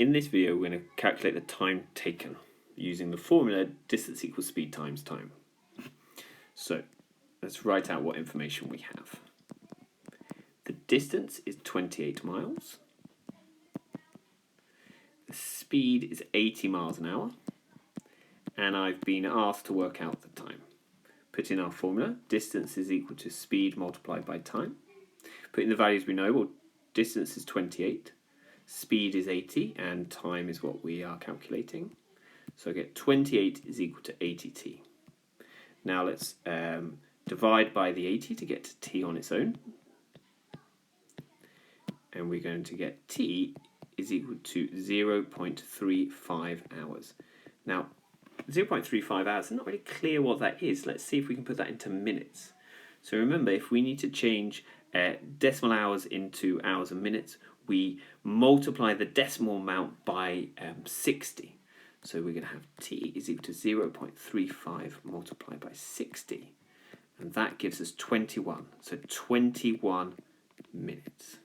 In this video, we're going to calculate the time taken using the formula distance equals speed times time. So let's write out what information we have. The distance is 28 miles. The speed is 80 miles an hour. And I've been asked to work out the time. Put in our formula, distance is equal to speed multiplied by time. Put in the values we know, well, distance is 28, speed is 80, and time is what we are calculating. So I get 28 is equal to 80t. Now let's divide by the 80 to get to t on its own. And we're going to get t is equal to 0.35 hours. Now, 0.35 hours, it's not really clear what that is. Let's see if we can put that into minutes. So remember, if we need to change decimal hours into hours and minutes, we multiply the decimal amount by 60. So we're going to have t is equal to 0.35 multiplied by 60. And that gives us 21. So 21 minutes.